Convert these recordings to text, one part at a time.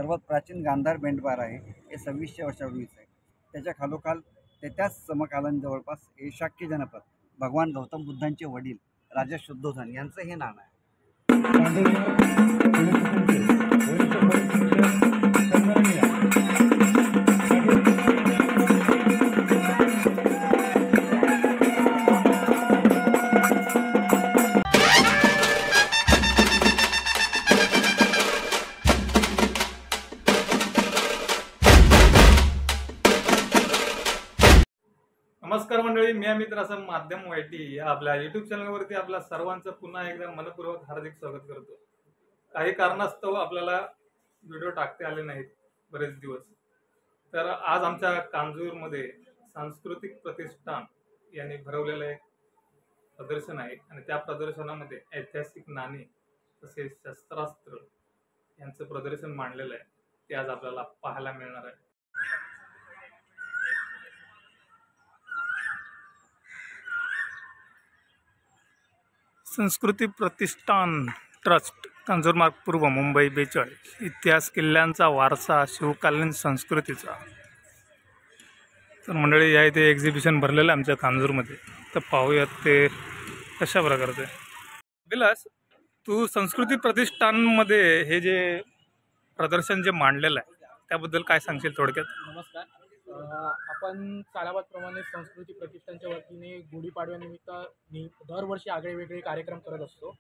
सर्वात प्राचीन गांधार बेंडबार आहे, हे 2600 वर्षापूर्वीचं आहे. त्याच्या खालोखाल त्याच समकालीन जवळपास हे शाक्य जनपद भगवान गौतम बुद्धांचे वडील राजा शुद्धोधन यांचं हे नाणं आहे. नमस्कार मंडळी, मी अमित रासम माध्यम वायटी या आपल्या युट्यूब चॅनलवरती आपल्या सर्वांचं पुन्हा एकदा मनपूर्वक हार्दिक स्वागत करतो. काही कारणास्तव आपल्याला व्हिडिओ टाकते आले नाहीत बरेच दिवस. तर आज आमच्या कांजूरमध्ये सांस्कृतिक प्रतिष्ठान यांनी भरवलेलं एक प्रदर्शन आहे आणि त्या प्रदर्शनामध्ये ऐतिहासिक नाणी तसेच शस्त्रास्त्र यांचं प्रदर्शन मांडलेलं आहे. ते आज आपल्याला पाहायला मिळणार आहे. संस्कृती प्रतिष्ठान ट्रस्ट, कांजूरमार्ग पूर्व, मुंबई 42. इतिहास, किल्ल्यांचा वारसा, शिवकालीन संस्कृतीचा. तर मंडळी, या इथे एक्झिबिशन भरलेलं आहे आमच्या कांजूरमध्ये. तर पाहूयात ते कशा प्रकारचे. विलास, तू संस्कृती प्रतिष्ठानमध्ये हे जे प्रदर्शन जे मांडलेलं आहे त्याबद्दल काय सांगशील थोडक्यात? नमस्कार. आपण सालाबादप्रमाणे संस्कृती प्रतिष्ठानच्या वतीने गुढीपाडव्यानिमित्त दरवर्षी आगळेवेगळे कार्यक्रम करत असतो.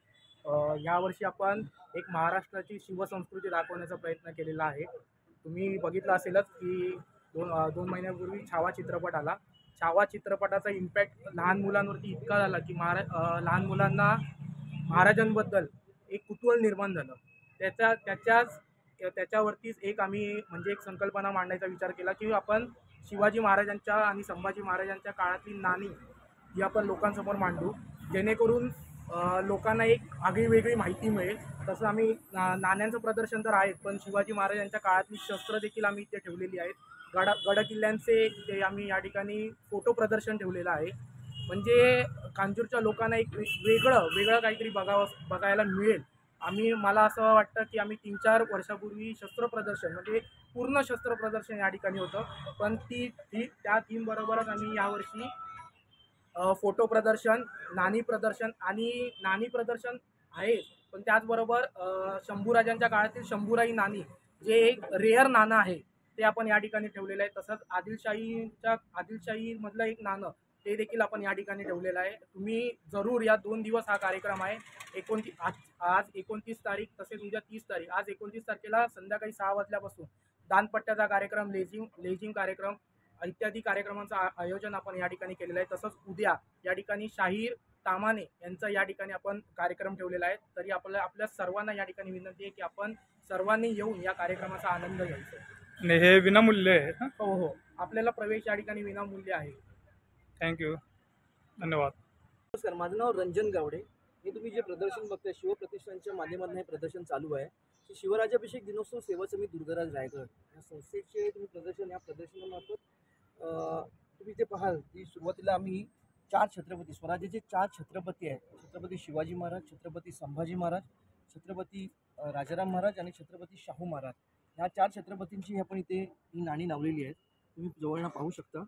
यावर्षी आपण एक महाराष्ट्राची शिवसंस्कृती दाखवण्याचा प्रयत्न केलेला आहे. तुम्ही बघितलं असेलच की दोन महिन्यापूर्वी छावा चित्रपट आला. छावा चित्रपटाचा इम्पॅक्ट लहान मुलांवरती इतका झाला की लहान मुलांना महाराजांबद्दल एक कुतूहल निर्माण झालं. त्याच्यावरतीच एक संकल्पना मांडण्याचा विचार केला की आपण शिवाजी महाराजांच्या आणि संभाजी महाराजांच्या काळातली नाणी ही आपण लोकांसमोर मांडू, जेणेकरून लोकांना एक आगळीवेगळी माहिती मिळेल. तसं आम्ही नाण्यांचं प्रदर्शन तर आहे, पण शिवाजी महाराजांच्या काळातली शस्त्र देखील आम्ही इथे ठेवलेली आहेत. गडकिल्ल्यांचे ते आम्ही या ठिकाणी फोटो प्रदर्शन ठेवलेलं आहे. म्हणजे कांजूरच्या लोकांना एक वेगळं काहीतरी बघायला मिळेल. मला असं वाटतं की आम्ही 3-4 वर्षापूर्वी शस्त्र प्रदर्शन म्हणजे पूर्ण शस्त्र प्रदर्शन या ठिकाणी होतं, पण त्या थीमबरोबरच आम्ही यावर्षी फोटो प्रदर्शन, नाणी प्रदर्शन आहे. पण त्याचबरोबर शंभूराजांच्या काळातील शंभूराई नाणी, जे एक रेअर नाणं आहे, ते आपण या ठिकाणी ठेवलेलं आहे. तसंच आदिलशाहीमधलं एक नाणं, ते देखील आपण या ठिकाणी ठेवलेलं आहे. तुम्ही जरूर या 2 दिवस हा कार्यक्रम आहे. आज 29 तारीख, तसेच उद्या 30 तारीख. आज 29 तारखेला संध्याकाळी 6 वाजल्यापासून दानपट्ट्याचा कार्यक्रम, लेझिम कार्यक्रम इत्यादी कार्यक्रमांचं आयोजन आपण या ठिकाणी केलेलं आहे. तसंच उद्या या ठिकाणी शाहीर तामाणे यांचा या ठिकाणी आपण कार्यक्रम ठेवलेला आहे. तरी आपल्या सर्वांना या ठिकाणी विनंती आहे की आपण सर्वांनी येऊन या कार्यक्रमाचा आनंद घ्यायचा. आणि हे विनामूल्य आहे? हो, आपल्याला प्रवेश या ठिकाणी विनामूल्य आहे. थँक्यू, धन्यवाद. नमस्कार, माझं नाव रंजन गावडे. हे तुम्ही जे प्रदर्शन बघताय शिवप्रतिष्ठानच्या माध्यमातून हे प्रदर्शन चालू आहे. शिवराजाभिषेक दिनोत्सव सेवा समिती दुर्गाराज रायगड या संस्थेचे तुम्ही प्रदर्शन, या प्रदर्शनामार्फत तुम्ही ते पाहाल की सुरुवातीला आम्ही 4 छत्रपती, स्वराज्याचे 4 छत्रपती आहेत. छत्रपती शिवाजी महाराज, छत्रपती संभाजी महाराज, छत्रपती राजाराम महाराज आणि छत्रपती शाहू महाराज, ह्या 4 छत्रपतींची आपण इथे ही नाणी लावलेली आहेत. तुम्ही जवळनं पाहू शकता.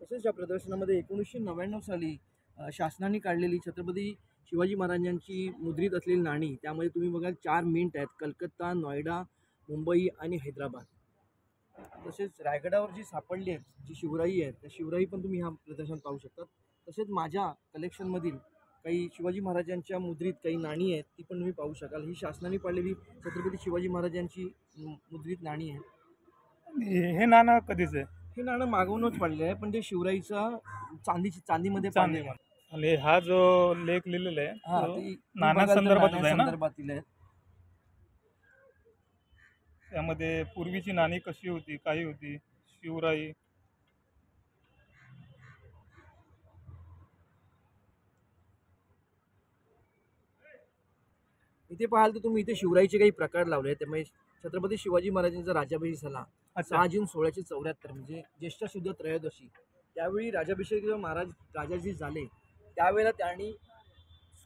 तसेच या प्रदर्शनामध्ये 1999 साली शासनाने काढलेली छत्रपती शिवाजी महाराजांची मुद्रित असलेली नाणी, त्यामध्ये तुम्ही बघाल 4 मिंट आहेत: कलकत्ता, नोएडा, मुंबई आणि हैदराबाद. तसेच रायगडावर जी सापडली आहेत, जी शिवराई आहे, त्या शिवराई पण तुम्ही ह्या प्रदर्शन पाहू शकता. तसेच माझ्या कलेक्शनमधील काही शिवाजी महाराजांच्या मुद्रित काही नाणी आहेत, ती पण तुम्ही पाहू शकाल. ही शासनाने पाडलेली छत्रपती शिवाजी महाराजांची मुद्रित नाणी आहे. हे नाणं कधीच आहे? हे नाणं मागवूनच पाडले आहे, पण ते शिवराईचा चांदीमध्ये पाडले आहे. आणि हा जो लेख लिहिलेला आहे नाना संदर्भातील आहे. त्यामध्ये पूर्वीची नाणी कशी होती, काही होती, शिवराई. इथे पाहाल तर तुम्ही इथे शिवराईचे काही प्रकार लावले आहेत. त्यामुळे छत्रपती शिवाजी महाराजांचा राज्याभिषेक झाला 6 जून 1674, म्हणजे ज्येष्ठ शुद्ध त्रयोदशी. त्यावेळी राज्याभिषेक महाराज राजाजी झाले, त्यावेळेला त्यांनी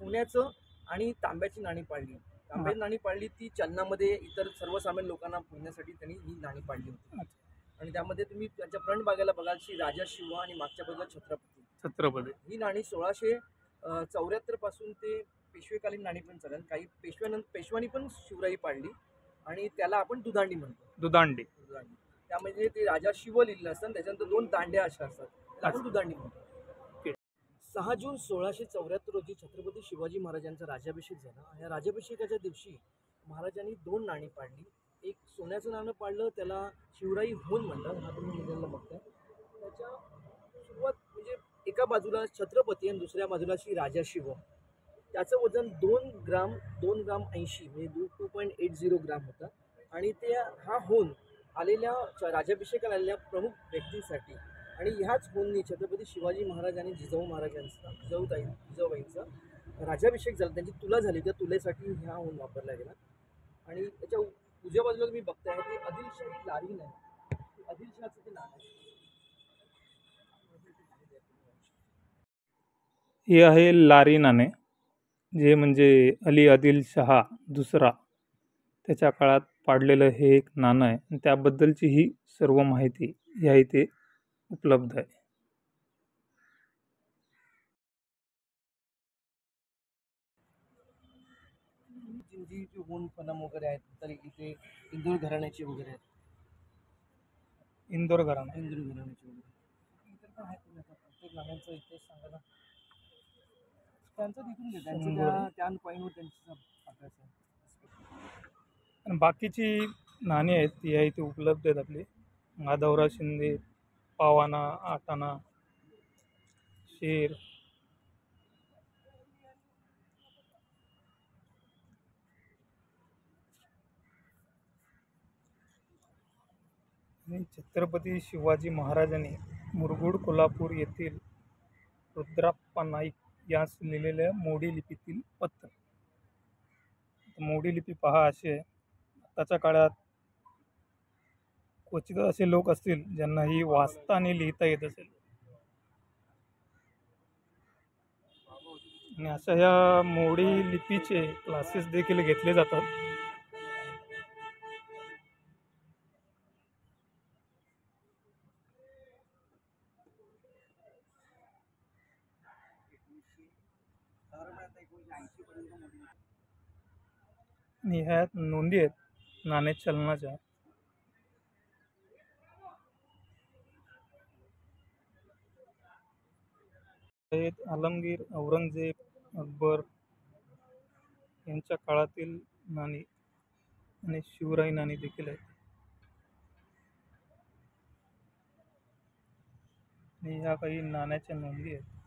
सोन्याचं आणि तांब्याची नाणी पाडली. तांब्याची नाणी पाडली ती चलनामध्ये इतर सर्वसामान्य लोकांना पुरण्यासाठी त्यांनी ही नाणी पाडली होती. आणि त्यामध्ये तुम्ही त्यांच्या फ्रंट भागाला बघाल श्री राजा शिवा आणि मागच्या बाजूला छत्रपती. ही नाणी 1674 पासून ते पेशवेकालीन नाणी पण चालेल. काही पेशव्यांनी पण शिवराई पाडली आणि त्याला आपण दुधांडी म्हणतो. दुधांडी. त्यामध्ये ते राजा शिव लिहिलेलं असतं आणि त्याच्यानंतर 2 दांड्या अशा असतात, त्याला आपण दुधांडी म्हणतो. 6 जून 1674 रोजी छत्रपती शिवाजी महाराजांचा राज्याभिषेक झाला. या राज्याभिषेकाच्या दिवशी महाराजांनी 2 नाणी पाडली. एक सोन्याचं नाणं पाडलं, त्याला शिवराई होन म्हणतात. हा तुम्ही मुलांना बघताय. त्याच्या सुरुवात म्हणजे एका बाजूला छत्रपती आणि दुसऱ्या बाजूला श्री राजा शिव. त्याचं वजन 2 ग्राम 80 म्हणजे 2.80 ग्राम होतं. आणि ते हा होन आलेल्या राज्याभिषेकाला आलेल्या प्रमुख व्यक्तींसाठी आणि ह्याच होननी छत्रपती शिवाजी महाराज आणि जिजाऊबाईंचा राज्याभिषेक झाला. त्यांची तुला झाली, त्या तुलेसाठी ह्या होन वापरला गेला. आणि त्याच्या उजव्या बाजूला तुम्ही बघताय ते आदिलशाही लारीन आहे. आदिलशहाचं ते नाव आहे. हे आहे लारी नाणे, जे म्हणजे अली आदिल शहा दुसरा त्याच्या काळात पाडलेलं हे एक नाणं आहे. आणि त्याबद्दलची ही सर्व माहिती ह्या इथे उपलब्ध आहे. जी होन फनम वगैरे आहेत, तर इथे इंदोर घराण्याची वगैरे आहेत. इंदोर घराणा. इंदोर घराण्याची वगैरे इतर पण आहेत. प्रत्येक नाण्यांचा इतिहास सांगायला त्यांचं तिथून घे, त्यांचं त्या पॉईंटवर त्यांचा अभ्यास आहे. आणि बाकीची नाणी आहेत ती ह्या इथे उपलब्ध आहेत. आपली माधवराव शिंदे, पावाना, आटाणा, शेर, आणि छत्रपती शिवाजी महाराजांनी मुरगुड कोल्हापूर येथील रुद्राप्पा नाईक यास लिहिलेल्या मोडी लिपीतील पत्र. मोडी लिपी पहा अशी आहे. आताच्या काळात क्वचित असे लोक असतील ज्यांना ही वाचता आणि लिहिता येत असेल. आणि अशा ह्या मोडी लिपीचे क्लासेस देखील घेतले जातात. आणि ह्या नोंदी आहेत नाणे चलनाच्या. आलमगीर, औरंगजेब, अकबर यांच्या काळातील नाणी आणि शिवराई नाणी देखील आहेत. आणि ह्या काही नाण्याच्या नोंदी आहेत.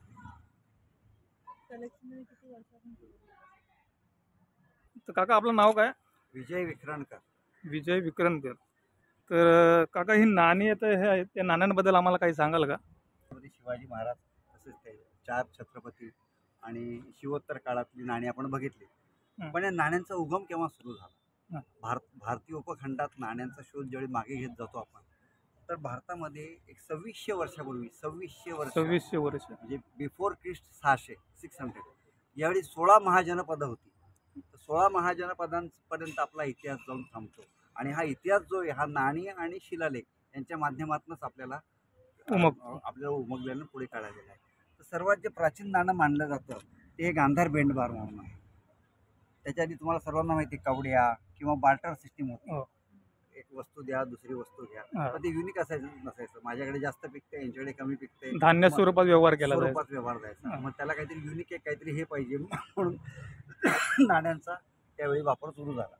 तर काका आपलं नाव काय? विजय विक्रांतकर. विजय विक्रांतकर. तर काका ही नाणी आहेत, ह्या त्या नाण्यांबद्दल आम्हाला काही सांगाल का? छत्रपती शिवाजी महाराज तसेच ते 4 छत्रपती आणि शिवोत्तर काळातली नाणी आपण बघितली. पण या नाण्यांचा उगम केव्हा सुरू झाला? भारतीय उपखंडात नाण्यांचा शोध ज्यावेळी मागे घेत जातो आपण, तर भारतामध्ये एक 2600 वर्षापूर्वी 2600 वर्ष म्हणजे बिफोर क्रिस्ट 600 यावेळी 16 महाजनपदं होती. 16 महाजनपदांपर्यंत आपला इतिहास जाऊन थांबतो. आणि हा इतिहास जो आहे हा नाणी आणि शिलालेख यांच्या माध्यमातूनच आपल्याला उमगल्यानं पुढे काढायला आहे. तर सर्वात जे प्राचीन नाणं मानलं जातं ते हे गांधार बेंडबार म्हणून आहे. त्याच्या आधी तुम्हाला सर्वांना माहिती कवड्या किंवा बार्टर सिस्टीम होती. एक वस्तू द्या, दुसरी वस्तू घ्या. पण ते युनिक असायचं नसायचं. माझ्याकडे जास्त पिकते, यांच्याकडे कमी पिकते, धान्य स्वरूपात व्यवहार केला जायचा. मग त्याला काहीतरी युनिक आहे, काहीतरी हे पाहिजे म्हणून नाण्यांचा त्यावेळी वापर सुरू झाला.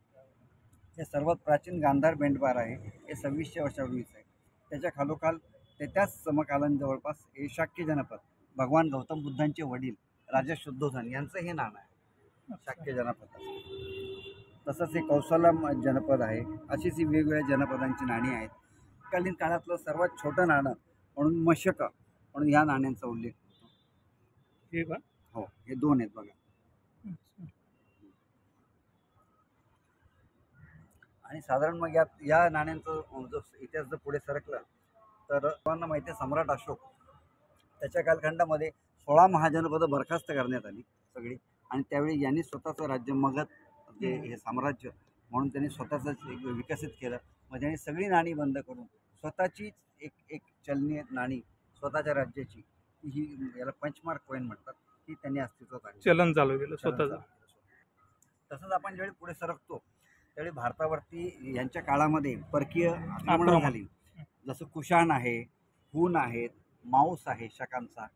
हे सर्वात प्राचीन गांधार बेंडबार आहे हे 2600 वर्षापूर्वीच आहे. त्याच्या खालोखाल त्याच समकालीन जवळपास हे शाक्य जनपद भगवान गौतम बुद्धांचे वडील राजा शुद्धोधन यांचं हे नाणं आहे शाक्य जनपद. तसंच हे कौशला जनपद आहे. अशीच ही वेगवेगळ्या जनपदांची नाणी आहेत. कालीन काळातलं सर्वात छोटं नाणं म्हणून मशक म्हणून ह्या नाण्यांचा उल्लेख होतो. ठीक आहे. हो, हे 2 आहेत बघा. आणि साधारण मग या नाण्यांचं जो इतिहास जर पुढे सरकला तर सर्वांना माहिती आहे सम्राट अशोक त्याच्या कालखंडामध्ये 16 महाजनपदं बरखास्त करण्यात आली सगळी. आणि त्यावेळी यांनी स्वतःचं राज्य मगध जे हे साम्राज्य म्हणून त्यांनी स्वतःच एक विकसित केलं. मग त्यांनी सगळी नाणी बंद करून स्वतःचीच एक चलनीय नाणी स्वतःच्या राज्याची ही याला पंचमार्क कॉईन म्हणतात, ही त्यांनी अस्तित्वात आणली. चलन चालू केलं स्वतःचं. तसंच आपण ज्यावेळी पुढे सरकतो त्यावेळी भारतावरती यांच्या काळामध्ये परकीय आक्रमणं झाली. जसं कुशाण आहे, हून आहेत, माऊस आहे, शकांचा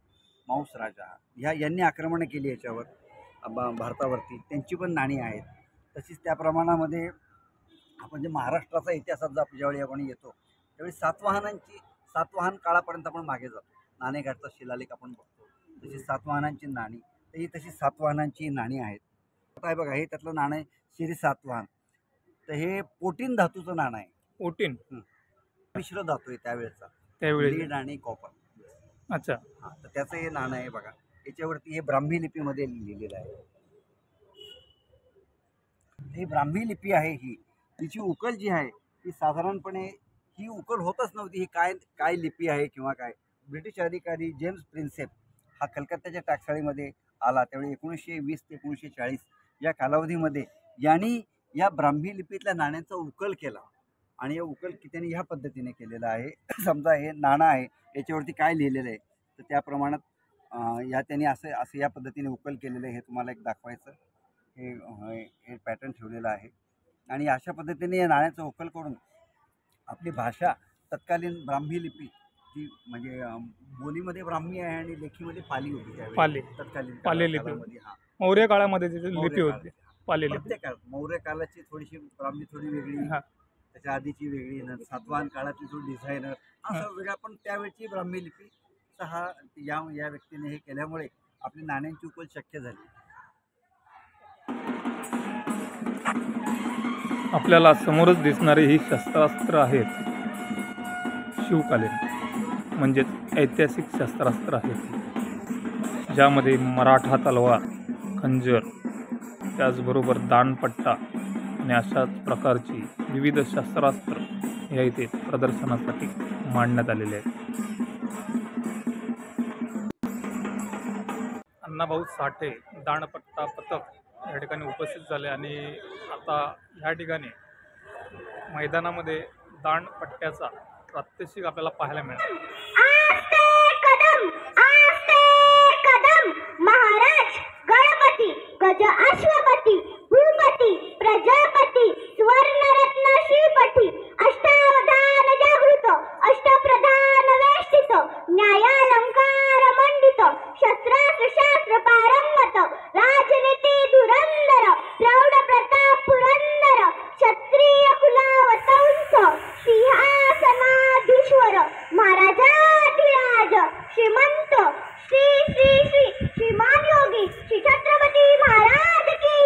माऊस राजा, यांनी आक्रमणं केली याच्यावर भारतावरती. त्यांची पण नाणी आहेत. तशीच त्या प्रमाणामध्ये आपण जे महाराष्ट्राचा इतिहासात ज्यावेळी आपण येतो त्यावेळी सातवाहन काळापर्यंत आपण मागे जातो. नाणेघाटचा शिलालेख आपण बघतो, तशी सातवाहनांची नाणी, तर ही तशी सातवाहनांची नाणी आहेत. आता हे बघा, हे त्यातलं नाणं आहे श्री सातवाहन. तर हे पोटीन धातूचं नाणं आहे. पोटीन मिश्र धातू आहे त्यावेळेचा, त्यावेळी. लीड आणि कॉपर. अच्छा. हां, तर त्याचं हे नाणं आहे बघा. याच्यावरती हे ब्राह्मी लिपीमध्ये लिहिलेलं आहे. ही ब्राह्मी लिपी आहे. हिची उकल जी आहे ती साधारणपणे ही उकल होतच नव्हती. ही काय लिपी आहे किंवा काय. ब्रिटिश अधिकारी जेम्स प्रिन्सेप हा कलकत्त्याच्या टाकसाळीमध्ये आला त्यावेळी 1920 ते 1940 या कालावधीमध्ये यांनी या ब्राह्मी लिपीतल्या नाण्यांचा उकल केला. आणि या उकल त्यांनी ह्या पद्धतीने केलेला आहे. समजा हे नाणं आहे, याच्यावरती काय लिहिलेलं आहे, तर त्या प्रमाणात या त्यांनी असं या पद्धतीने उकल केलेलं आहे. हे तुम्हाला एक दाखवायचं, हे पॅटर्न ठेवलेलं आहे. आणि अशा पद्धतीने या नाण्याचं उकल करून आपली भाषा तत्कालीन ब्राह्मी लिपी जी म्हणजे बोलीमध्ये ब्राह्मी आहे आणि लेखीमध्ये पाली होती त्यावेळी. पाली. तत्कालीन पाली लिपी. कालामध्ये. हां, मौर्य काळामध्ये त्याची मौर्य लिपी होती, काळात. पाली लिपी. प्रत्येक काळात मौर्य काळाची थोडीशी ब्राह्मी थोडी वेगळी, हां. त्याच्या आधीची वेगळी, सातवाहन काळाची जो डिझायनर असं वेगळा. पण त्यावेळची ब्राह्मी लिपीचा हा या व्यक्तीने हे केल्यामुळे आपली नाण्यांची उकल शक्य झाली. आपल्याला समोरच दिसणारी ही शस्त्रास्त्र आहेत शिवकालीन, म्हणजेच ऐतिहासिक शस्त्रास्त्र आहेत, ज्यामध्ये मराठा तलवार, खंजर, त्याचबरोबर दांडपट्टा आणि अशाच प्रकारची विविध शस्त्रास्त्र या इथे प्रदर्शनासाठी मांडण्यात आलेले आहेत. अण्णाभाऊ साठे दांडपट्टा पथक या ठिकाणी उपस्थित झाले आणि आता ह्या ठिकाणी मैदानामध्ये दांडपट्ट्याचा प्रात्यक्षिक आपल्याला पाहायला मिळालं. महाराज गणपती गज अश्वपती भूपती प्रजापती स्वर्णरत्न श्रीपती अष्टावधान जागृत अष्टप्रधान वेष्टित न्यायालंकार मंडित शस्त्रास्त्र शास्त्र पारंगत राजनीती धुरंधर प्रौढ प्रताप पुरंदर क्षत्रिय कुलावतंस सिंहासनाधीश्वर महाराजाधिराज श्रीमंत श्री श्री श्री श्रीमान योगी श्री छत्रपती महाराज की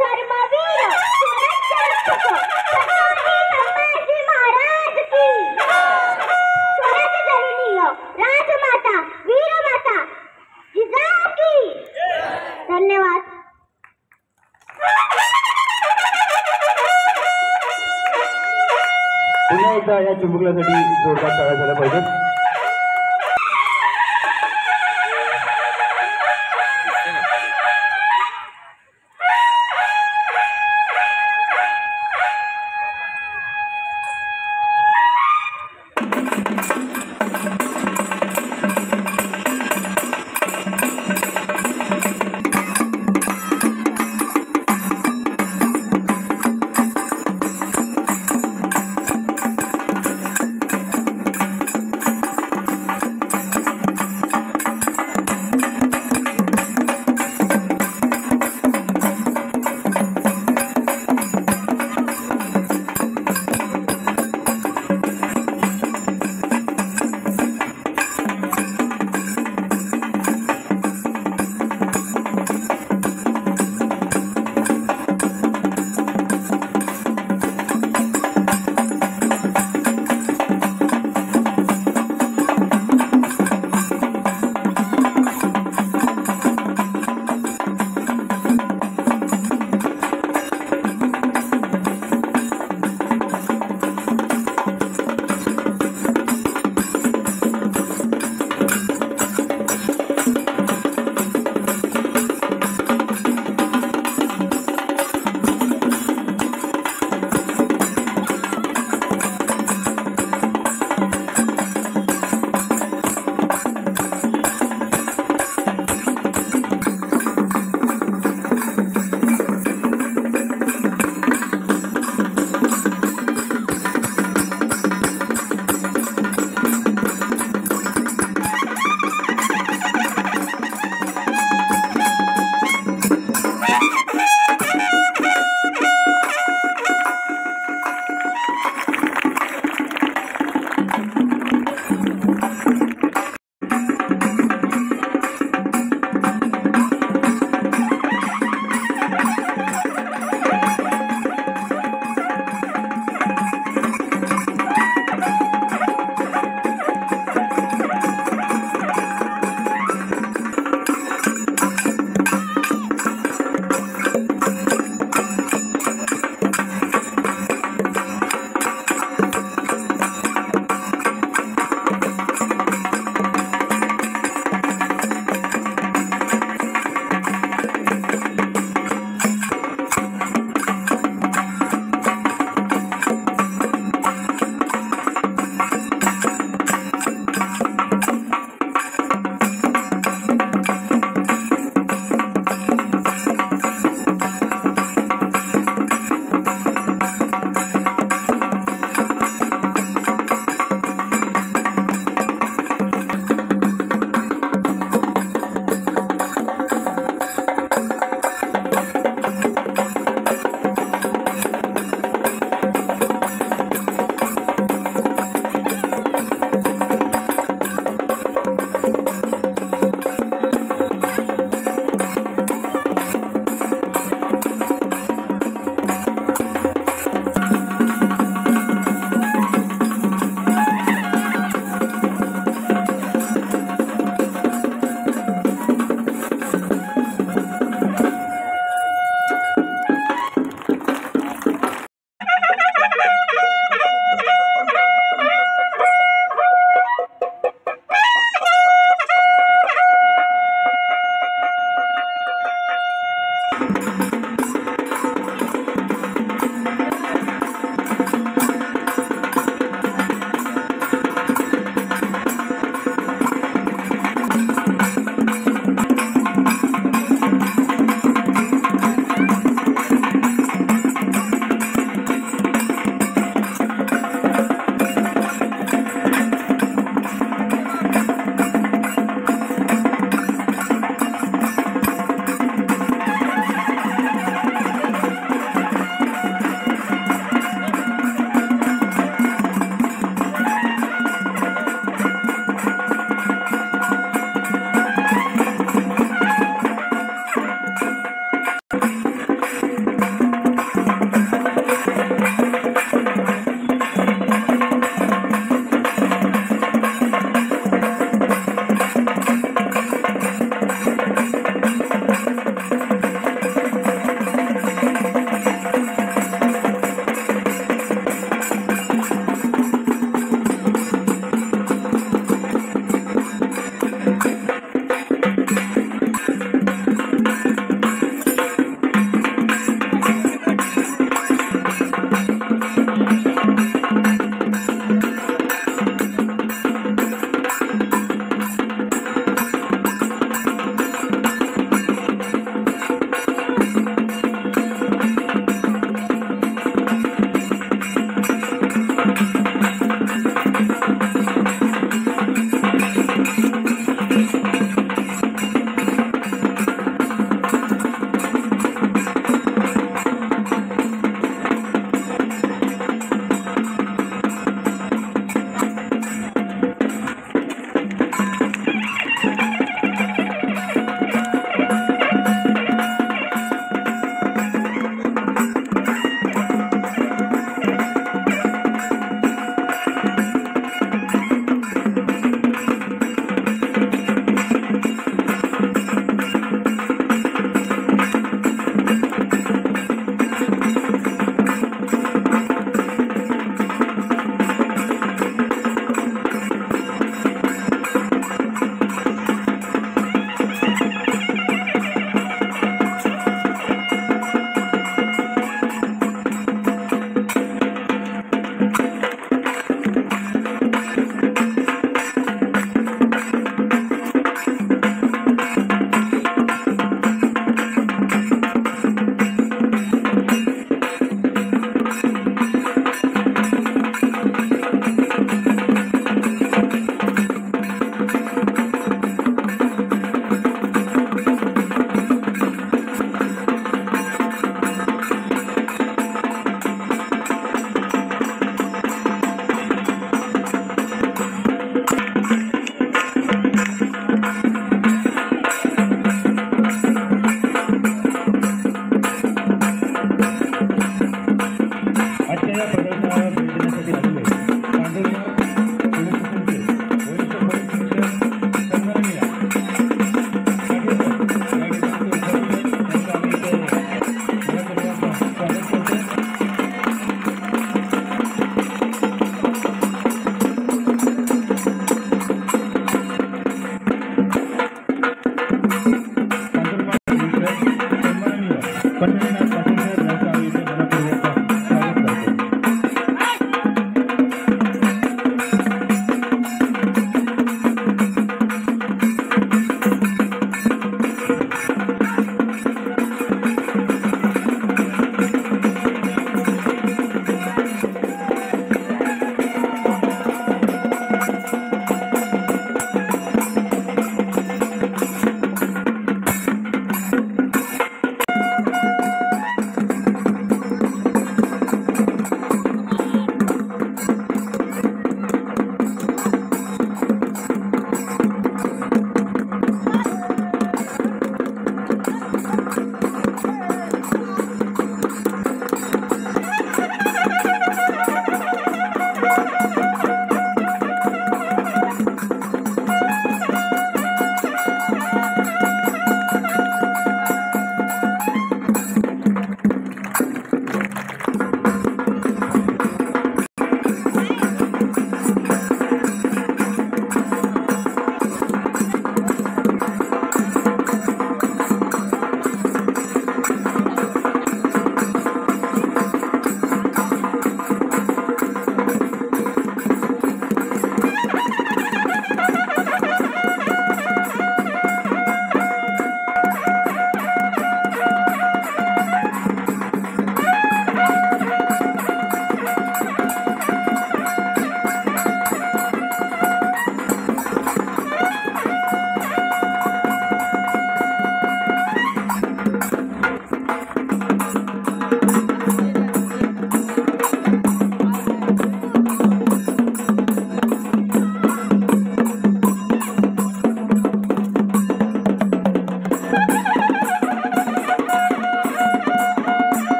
धर्मवीर सुरक्षक छत्रपती संभाजी महाराज की स्वराज जननीय राजमाता वीरमाता जिजाऊ की. धन्यवाद. पुन्हा एकदा या चुंबकल्यासाठी जोरदार टाळ्या झाल्या पाहिजेत.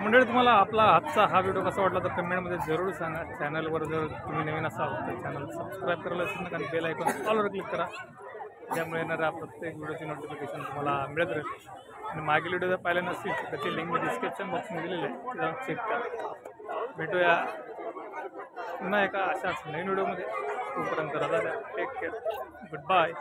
मंडळी, तुम्हाला आपला आजचा हा व्हिडिओ कसा वाटला तर कमेंटमध्ये जरूर सांगा. चॅनलवर जर तुम्ही नवीन असाल तर चॅनल सबस्क्राईब करायला विसरू नका आणि बेल आयकॉन ऑलवर क्लिक करा. त्यामुळे येणाऱ्या प्रत्येक व्हिडिओची नोटिफिकेशन तुम्हाला मिळत राहील. आणि मागील व्हिडिओ जर पाहिला नसतील तर त्याची लिंक मी डिस्क्रिप्शन बॉक्समध्ये दिलेली आहे, ते जाऊन चेक करा. भेटूया पुन्हा एका अशाच नवीन व्हिडिओमध्ये. तोपर्यंत राजा, टेक केअर, गुड बाय.